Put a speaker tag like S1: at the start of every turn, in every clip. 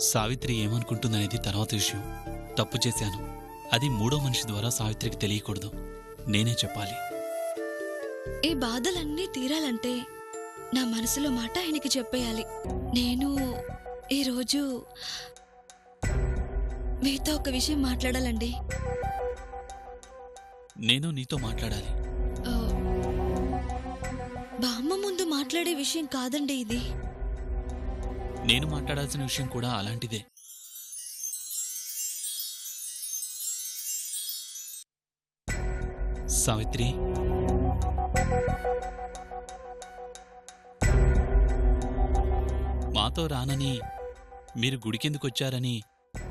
S1: సావిత్రి ఏమనుకుంటుందనేది తర్వాత విషయం. తప్పు చేశాను. అది మూడో మనిషి ద్వారా సావిత్రికి తెలియకూడదు. నేనే చెప్పాలి.
S2: ఈ బాధలన్నీ తీరాలంటే నా మనసులో మాట ఆయనకి చెప్పేయాలి. నేను ఈరోజు మీతో ఒక విషయం మాట్లాడాలండి.
S1: నేను నీతో మాట్లాడాలి.
S2: బామ్మ ముందు మాట్లాడే విషయం కాదండి ఇది.
S1: నేను మాట్లాడాల్సిన విషయం కూడా అలాంటిదే. సావిత్రి, మాతో రానని, మీరు గుడికెందుకొచ్చారని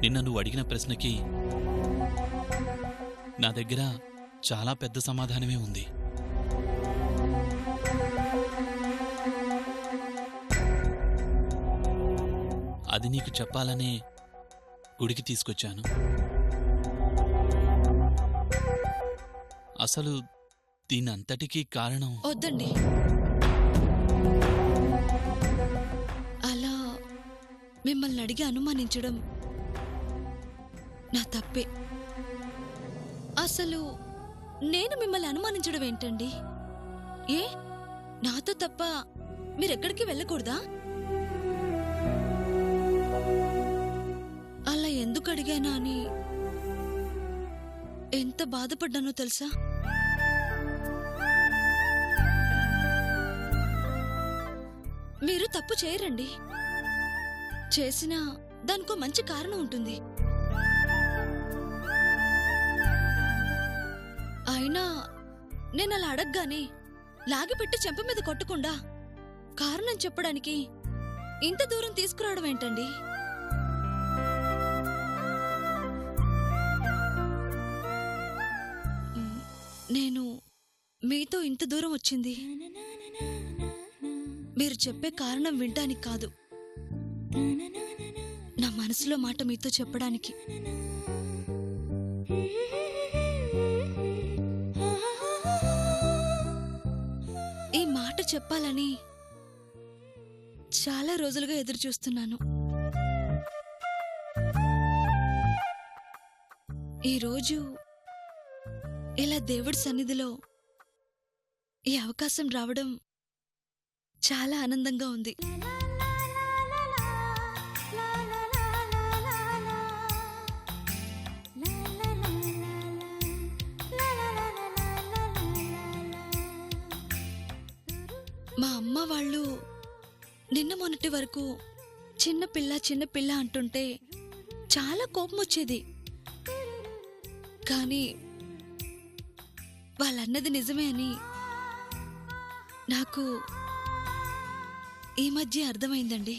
S1: నిన్న నువ్వు అడిగిన ప్రశ్నకి నా దగ్గర చాలా పెద్ద సమాధానమే ఉంది. అది నీకు చెప్పాలనే గుడికి తీసుకొచ్చాను. అసలు దీనంతటికీ కారణం...
S2: వద్దండి, అలా మిమ్మల్ని అడిగి అనుమానించడం నా తప్పే. అసలు నేను మిమ్మల్ని అనుమానించడం ఏంటండి? ఏ నాతో తప్ప మీరెక్కడికి వెళ్ళకూడదా? అలా ఎందుకు అడిగానా అని ఎంత బాధపడ్డానో తెలుసా? మీరు తప్పు చేయరండి. చేసినా దానికో మంచి కారణం ఉంటుంది. అయినా నేను అలా అడగగానే లాగిపెట్టి చెంప మీద కొట్టకుండా కారణం చెప్పడానికి ఇంత దూరం తీసుకురావడం ఏంటండి? నేను మీతో ఇంత దూరం వచ్చింది మీరు చెప్పే కారణం వినడానికి కాదు, నా మనసులో మాట మీతో చెప్పడానికి. ఈ మాట చెప్పాలని చాలా రోజులుగా ఎదురు చూస్తున్నాను. ఈరోజు ఇలా దేవుడి సన్నిధిలో ఈ అవకాశం రావడం చాలా ఆనందంగా ఉంది. మా అమ్మ వాళ్ళు నిన్న మొన్నటి వరకు చిన్నపిల్ల అంటుంటే చాలా కోపం వచ్చేది. కానీ వాళ్ళన్నది నిజమే అని నాకు ఈ మధ్య అర్థమైందండి.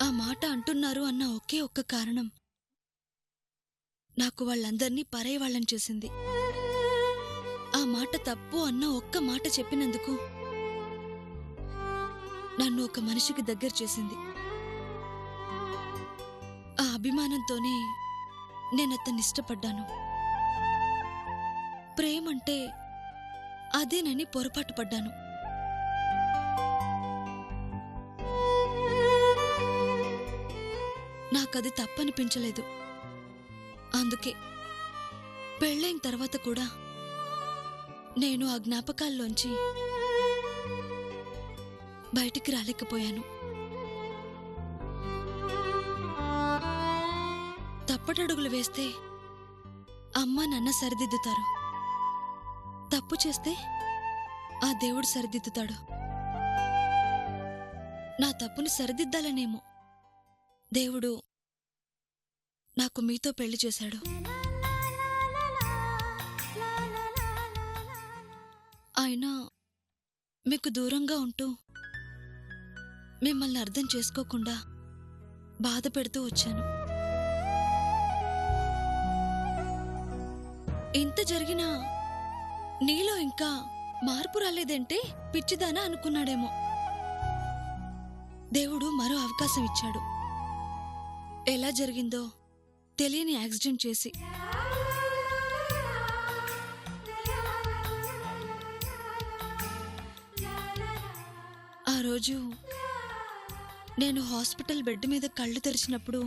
S2: ఆ మాట అంటున్నారు అన్న ఒకే ఒక్క కారణం నాకు వాళ్ళందర్నీ పరాయివాళ్ళని చేసింది. ఆ మాట తప్పు అన్న ఒక్క మాట చెప్పినందుకు నన్ను ఒక మనిషికి దగ్గర చేసింది. ఆ అభిమానంతోనే నేనతన్ని ఇష్టపడ్డాను. ప్రేమంటే అదేనని పొరపాటు పడ్డాను. నాకది తప్పనిపించలేదు. అందుకే పెళ్ళైన తర్వాత కూడా నేను ఆ జ్ఞాపకాల్లోంచి బయటికి రాలేకపోయాను. తప్పటడుగులు వేస్తే అమ్మ నాన్న సరిదిద్దుతారు, తప్పు చేస్తే ఆ దేవుడు సరిదిద్దుతాడు. నా తప్పుని సరిదిద్దాలనేమో దేవుడు నాకు మీతో పెళ్లి చేశాడు. అయినా మీకు దూరంగా ఉంటూ మిమ్మల్ని అర్థం చేసుకోకుండా బాధ పెడుతూ వచ్చాను. ఇంత జరిగినా నీలో ఇంకా మార్పు రాలేదంటే పిచ్చిదానా అనుకున్నాడేమో. దేవుడు మరో అవకాశం ఇచ్చాడు. ఎలా జరిగిందో తెలియని యాక్సిడెంట్ చేసి. రోజు నేను హాస్పిటల్ బెడ్ మీద కళ్ళు తెరిచినప్పుడు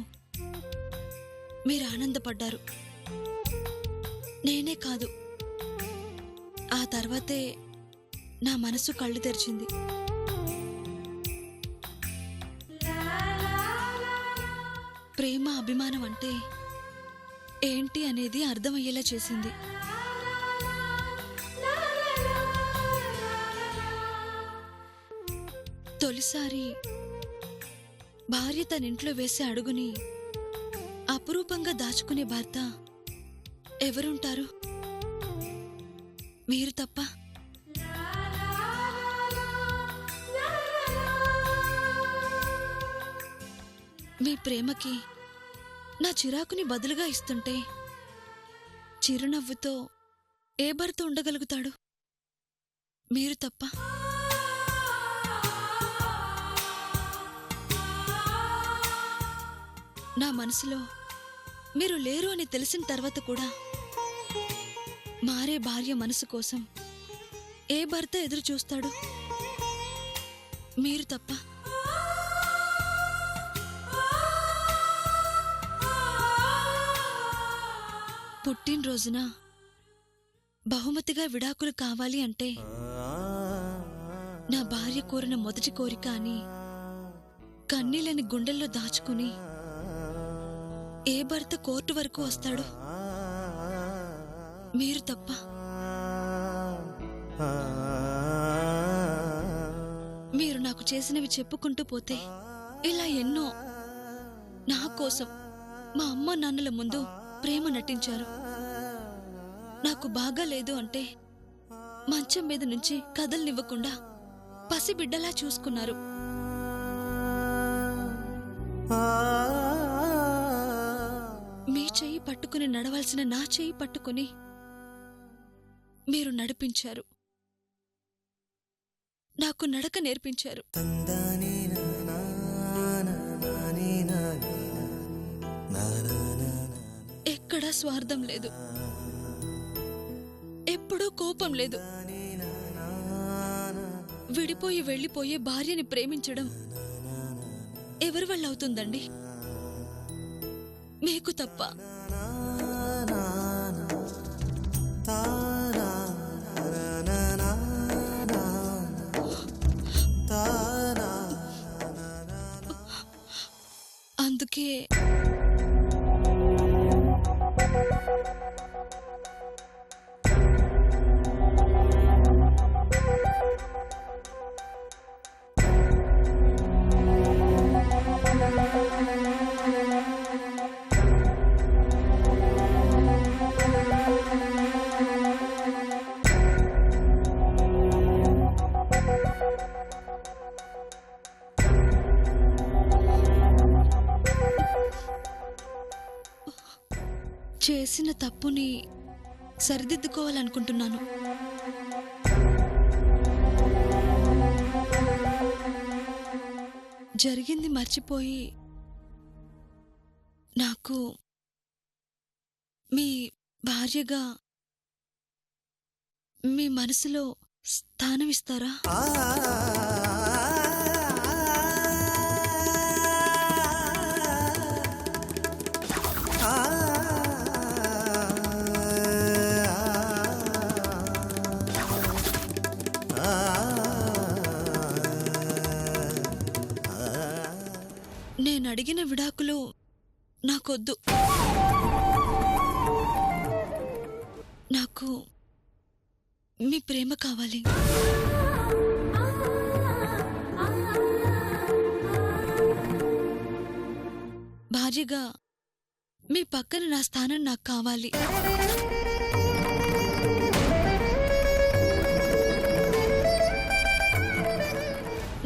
S2: మీరు ఆనందపడ్డారు. నేనే కాదు, ఆ తర్వాతే నా మనసు కళ్ళు తెరిచింది. ప్రేమ అభిమానం అంటే ఏంటి అనేది అర్థమయ్యేలా చేసింది. తొలిసారి భార్య తన ఇంట్లో వేసే అడుగుని అపురూపంగా దాచుకునే భర్త ఎవరుంటారు? మీరు తప్ప. మీ ప్రేమకి నా చిరాకుని బదులుగా ఇస్తుంటే చిరునవ్వుతో ఏ భర్త ఉండగలుగుతాడు? మీరు తప్ప. నా మనసులో మీరు లేరు అని తెలిసిన తర్వాత కూడా మారే భార్య మనసు కోసం ఏ భర్త ఎదురు చూస్తాడు? మీరు తప్ప. పుట్టినరోజున బహుమతిగా విడాకులు కావాలి అంటే నా భార్య కోరిన మొదటి కోరిక అని కన్నీళ్ళని గుండెల్లో దాచుకుని ఏ భర్త కోర్టు వరకు వస్తాడు? మీరు తప్ప. మీరు నాకు చేసినవి చెప్పుకుంటూ పోతే ఇలా ఎన్నో. నా కోసం మా అమ్మ నాన్నల ముందు ప్రేమ నటించారు. నాకు బాగా లేదు అంటే మంచం మీద నుంచి కదలనివ్వకుండా పసిబిడ్డలా చూసుకున్నారు. మీ చెయ్యి పట్టుకుని నడవాల్సిన నా చెయ్యి పట్టుకుని మీరు నడిపించారు. నాకు నడక నేర్పించారు. ఎక్కడా స్వార్థం లేదు, ఎప్పుడూ కోపం లేదు. విడిపోయి వెళ్లిపోయే భార్యని ప్రేమించడం ఎవరి వల్ల అవుతుందండి? మీకు తప్ప. అందుకే చేసిన తప్పుని సరిదిద్దుకోవాలనుకుంటున్నాను. జరిగింది మర్చిపోయి నాకు మీ భార్యగా మీ మనసులో స్థానం ఇస్తారా? నేను అడిగిన విడాకులు నాకొద్దు. నాకు మీ ప్రేమ కావాలి. భార్యగా మీ పక్కన నా స్థానం నాకు కావాలి.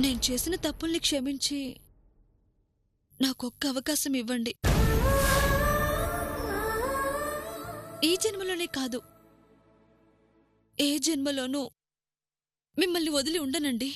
S2: నేను చేసిన తప్పుల్ని క్షమించి నాకొక్క అవకాశం ఇవ్వండి. ఈ జన్మలోనే కాదు, ఏ జన్మలోనూ మిమ్మల్ని వదిలి ఉండనండి.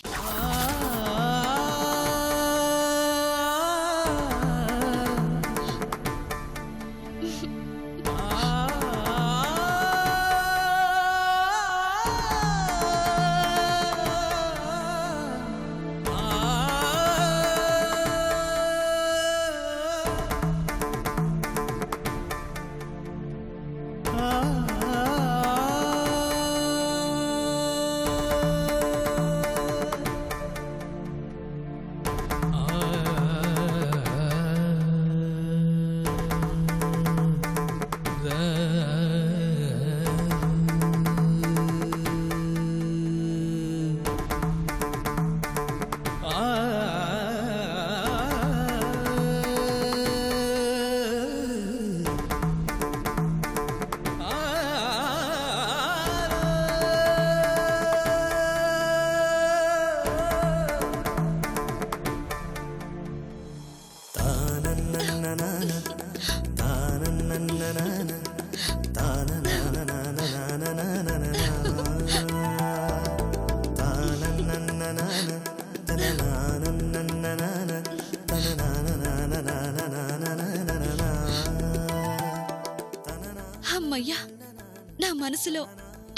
S2: మనసులో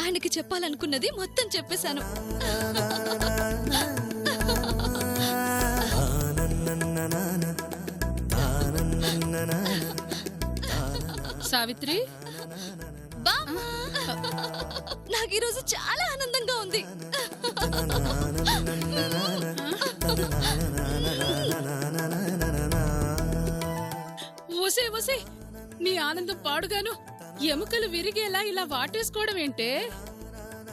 S2: ఆయనకి చెప్పాలనుకున్నది మొత్తం చెప్పేశాను.
S3: సావిత్రి,
S2: బామ్మా, నాకు ఈరోజు చాలా ఆనందంగా ఉంది.
S3: ఓసే ఓసే, నీ ఆనందం పాడుగాను ఎముకలు విరిగేలా ఇలా వాటేసుకోవడం ఏంటే?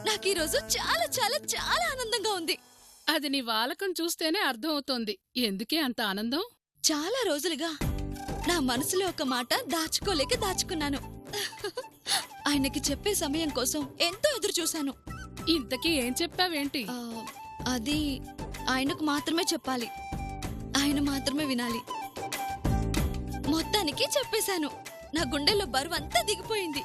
S2: నాకు ఈరోజు చాలా చాలా చాలా ఆనందంగా ఉంది.
S3: అది నీ వాలకం చూస్తేనే అర్థం అవుతోంది. ఎందుకే అంత ఆనందం?
S2: చాలా రోజులుగా నా మనసులో ఒక మాట దాచుకోలేక దాచుకున్నాను. ఆయనకి చెప్పే సమయం కోసం ఎంతో ఎదురు చూశాను.
S3: ఇంతకీ ఏం చెప్పావేంటి?
S2: అది ఆయనకు మాత్రమే చెప్పాలి, ఆయన మాత్రమే వినాలి. మొత్తానికి చెప్పేశాను. నా గుండెల్లో బరువంతా దిగిపోయింది.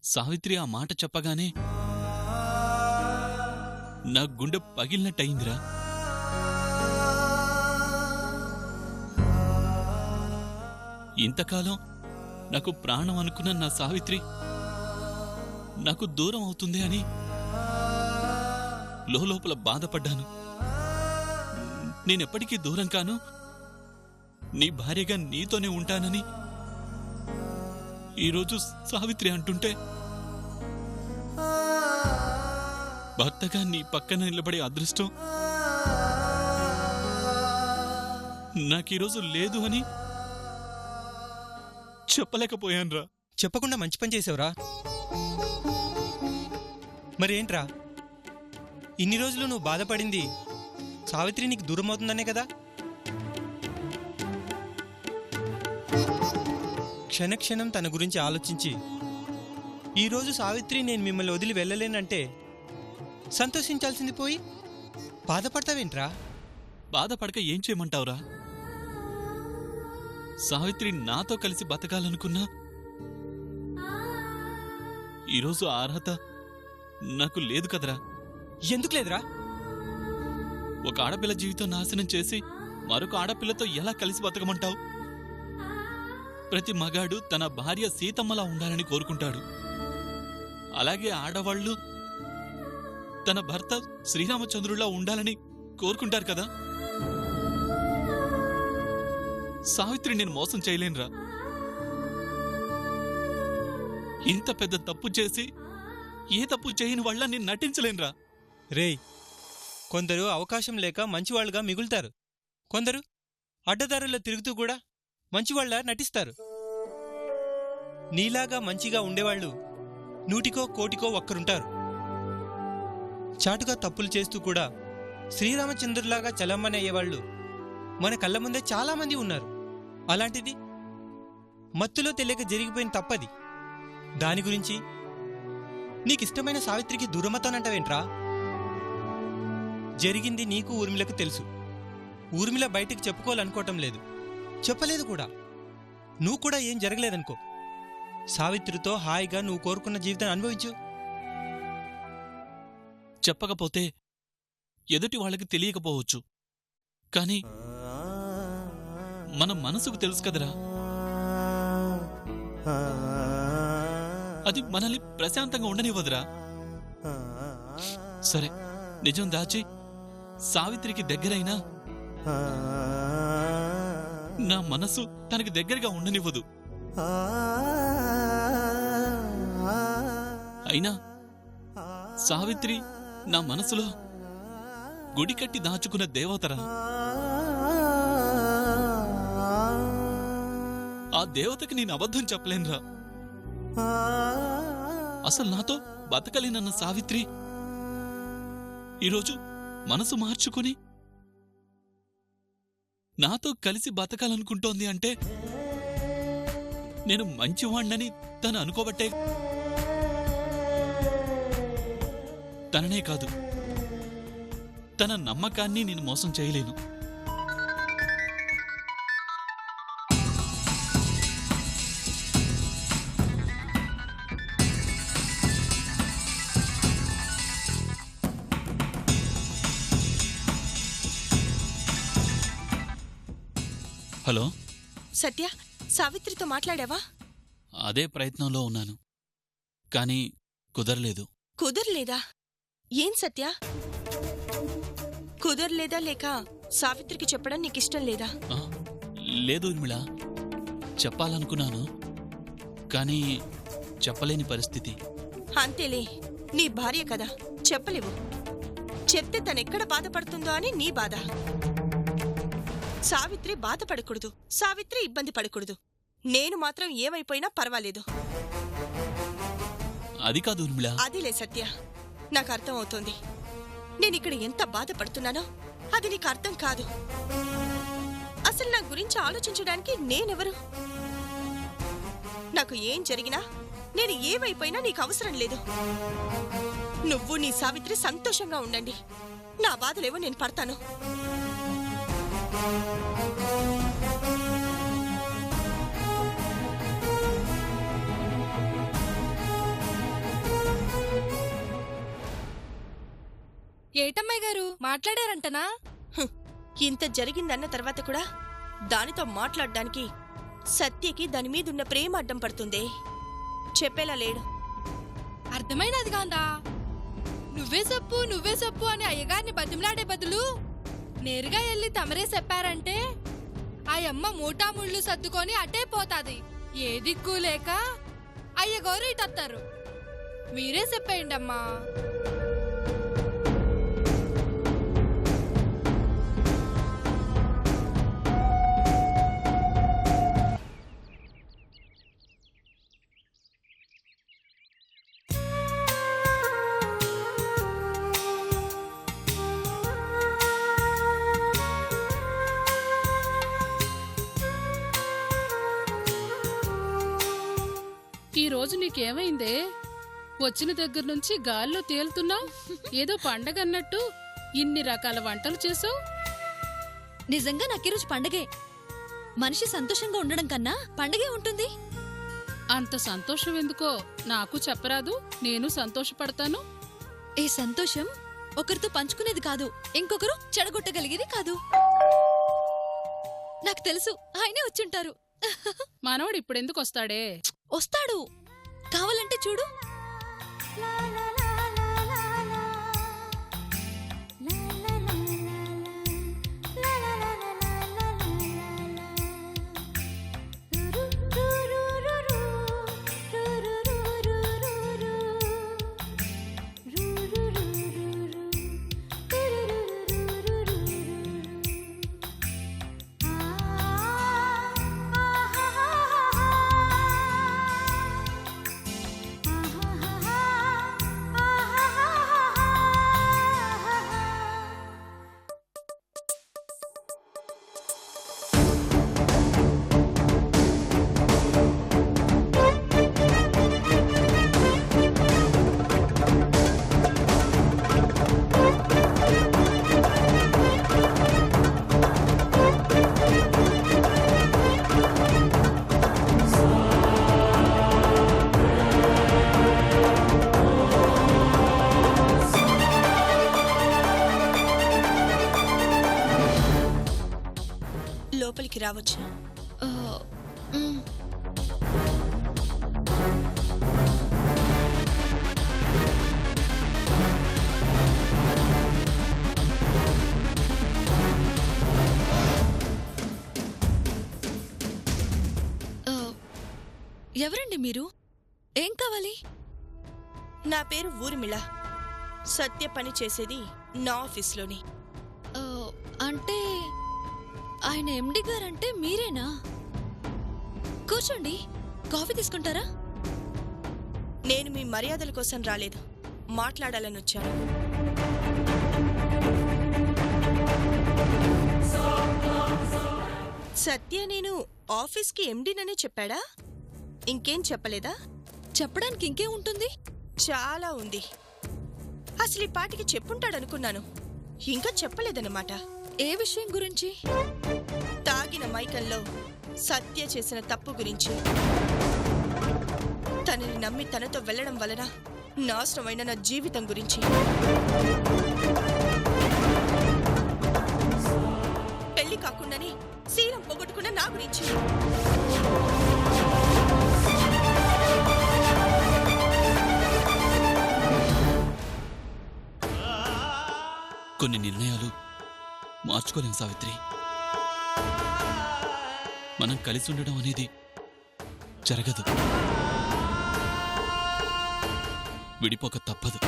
S1: సావిత్రి ఆ మాట చెప్పగానే నా గుండె పగిలినట్టయిందిరా. ఇంతకాలం నాకు ప్రాణం అనుకున్న నా సావిత్రి నాకు దూరం అవుతుంది అని లోపల బాధపడ్డాను. నేనెప్పటికీ దూరం కాను, నీ భార్యగా నీతోనే ఉంటానని ఈరోజు సావిత్రి అంటుంటే, భర్తగా నీ పక్కన నిలబడే అదృష్టం నాకీరోజు లేదు అని చెప్పలేకపోయానురా.
S4: చెప్పకుండా మంచి పని చేసావురా. మరేంట్రా, ఇన్ని రోజులు నువ్వు బాధపడింది సావిత్రి నీకు దూరం అవుతుందనే కదా? క్షణక్షణం తన గురించి ఆలోచించి ఈరోజు సావిత్రి నేను మిమ్మల్ని వదిలి వెళ్ళలేనంటే సంతోషించాల్సింది పోయి బాధపడతావేంట్రా?
S1: బాధపడక ఏం చేయమంటావురా? సావిత్రి నాతో కలిసి బతకాలనుకున్నా ఈరోజు ఆ అర్హత నాకు లేదు కదరా.
S4: ఎందుకు లేదురా?
S1: ఒక ఆడపిల్ల జీవితం నాశనం చేసి మరొక ఆడపిల్లతో ఎలా కలిసి బతకమంటావు? ప్రతి మగాడు తన భార్య సీతమ్మలా ఉండాలని కోరుకుంటాడు. అలాగే ఆడవాళ్లు తన భర్త శ్రీరామచంద్రులా ఉండాలని కోరుకుంటారు కదా. సావిత్రి నేను మోసం చేయలేనురా. ఇంత పెద్ద తప్పు చేసి ఏ తప్పు చేయని వాళ్ళ నేను నటించలేనురా.
S4: రేయ్, కొందరు అవకాశం లేక మంచివాళ్లుగా మిగులుతారు, కొందరు అడ్డదారుల్లో తిరుగుతూ కూడా మంచివాళ్ల నటిస్తారు. నీలాగా మంచిగా ఉండేవాళ్లు నూటికో కోటికో ఒక్కరుంటారు. చాటుగా తప్పులు చేస్తూ కూడా శ్రీరామచంద్రులాగా చలమ్మని అయ్యేవాళ్లు మన కళ్ళ ముందే చాలామంది ఉన్నారు. అలాంటిది మత్తులో తెలియక జరిగిపోయిన తప్పది. దాని గురించి నీకిష్టమైన సావిత్రికి దూరమతానంటావేంట్రా? జరిగింది నీకు ఊర్మిళకు తెలుసు. ఊర్మిళ బయటికి చెప్పుకోవాలనుకోవటం లేదు, చెప్పలేదు కూడా. నువ్వు కూడా ఏం జరగలేదనుకో. సావిత్రితో హాయిగా నువ్వు కోరుకున్న జీవితాన్ని అనుభవించు.
S1: చెప్పకపోతే ఎదుటి వాళ్ళకి తెలియకపోవచ్చు, కానీ మన మనసుకు తెలుసు కదరా. అది మనల్ని ప్రశాంతంగా ఉండనివ్వదురా. సరే, నిజం దాచి సావిత్రికి దగ్గరైనా నా మనసు తనకి దగ్గరగా ఉండనివ్వదు. అయినా సావిత్రి నా మనసులో గుడి కట్టి దాచుకున్న దేవతరా. ఆ దేవతకి నేను అబద్ధం చెప్పలేనురా. అసలు నాతో బతకలేనన్న సావిత్రి ఈరోజు మనసు మార్చుకుని నాతో కలిసి బతకాలనుకుంటోంది అంటే నేను మంచివాణ్ణని తను అనుకోబట్టే. తననే కాదు, తన నమ్మకాన్ని నేను మోసం చేయలేను. హలో.
S5: సత్య, సావిత్రితో మాట్లాడావా?
S1: అదే ప్రయత్నంలో ఉన్నాను, కానీ కుదరలేదు.
S5: కుదరలేదా? ఏం సత్య? కుదరలేదా లేక సావిత్రికి చెప్పడం నీకిష్టం లేదా?
S1: ఆ, లేదు ఊర్మిళ, చెప్పాలనుకున్నాను, కానీ చెప్పలేని పరిస్థితి.
S5: అంతేలే, నీ భార్య కదా, చెప్పలేవు. చెప్తే తనెక్కడ బాధపడుతుందో అని నీ బాధ. సావిత్రి బాధపడకూడదు, సావిత్రి ఇబ్బంది పడకూడదు. నేను మాత్రం ఏమైపోయినా పర్వాలేదు.
S1: అది కాదు ఊర్మిళ.
S5: అదిలే సత్య, నాకు అర్థం అవుతోంది. నేనిక్కడ ఎంత బాధపడుతున్నానో అది నీకు అర్థం కాదు. అసలు నా గురించి ఆలోచించడానికి నేనెవరు? నాకు ఏం జరిగినా, నేను ఏమైపోయినా నీకు అవసరం లేదు. నువ్వు నీ సావిత్రి సంతోషంగా ఉండండి. నా బాధలేవో నేను పడతాను.
S6: ఏటమ్మాయి గారు మాట్లాడారంటనా?
S5: ఇంత జరిగిందన్న తర్వాత కూడా దానితో మాట్లాడ్డానికి సత్యకి దాని మీదున్న ప్రేమ అడ్డం పడుతుందే. చెప్పేలా లేడు.
S6: అర్థమైనది కాందా? నువ్వే చెప్పు అని అయ్యగారిని బతిమలాడే బదులు నేరుగా వెళ్ళి తమరే చెప్పారంటే ఆ అమ్మ మూటాముళ్ళు సర్దుకొని అటే పోతాది. ఏ దిక్కు లేక అయ్యగారు ఇటొత్తారు. మీరే చెప్పేయండమ్మా.
S3: ఈ రోజు నీకేమైందే? వచ్చిన దగ్గర నుంచి గాల్లో తేలుతున్నావు. ఏదో పండగ అన్నట్టు ఇన్ని రకాల వంటలు చేసావు.
S2: నిజంగా నాకీరోజు పండగే. మనిషి సంతోషంగా ఉండడం కన్నా పండగే ఉంటుంది.
S3: అంత సంతోషం ఎందుకో నాకు చెప్పరాదు, నేను సంతోషపడతాను.
S2: ఈ సంతోషం ఒకరితో పంచుకునేది కాదు, ఇంకొకరు చెడగొట్టగలిగేది కాదు. నాకు తెలుసు, ఆయనే వచ్చుంటారు.
S3: మనవడు ఇప్పుడెందుకు వస్తాడే?
S2: వస్తాడు, కావాలంటే చూడు.
S5: లోపలికి రావచ్చు.
S2: ఆ, మ్. ఎవరండి మీరు? ఏం కావాలి?
S5: నా పేరు ఊర్మిళ. సత్య పని చేసేది నా ఆఫీస్లోని.
S2: అంటే ఆయన ఎండి గారంటే మీరేనా? కూర్చోండి, కాఫీ తీసుకుంటారా?
S5: నేను మీ మర్యాదల కోసం రాలేదు, మాట్లాడాలని వచ్చాను. సత్య నేను ఆఫీస్కి ఎండిననే చెప్పాడా? ఇంకేం చెప్పలేదా?
S2: చెప్పడానికి ఇంకేం ఉంటుంది?
S5: చాలా ఉంది. అసలు ఈ పాటికి చెప్పుంటాడనుకున్నాను, ఇంకా చెప్పలేదన్నమాట.
S2: ఏ విషయం గురించి?
S5: తాగిన మైకంలో సత్య చేసిన తప్పు గురించి. తనని నమ్మి తనతో వెళ్లడం వలన నాశనమైన నా జీవితం గురించి. పెళ్లి కాకుండానే శ్రీరామ్ పోగొట్టుకున్న నా గురించి.
S1: కొన్ని నిర్ణయాలు మార్చుకోలేం సావిత్రి. మనం కలిసి ఉండడం అనేది జరగదు, విడిపోక తప్పదు.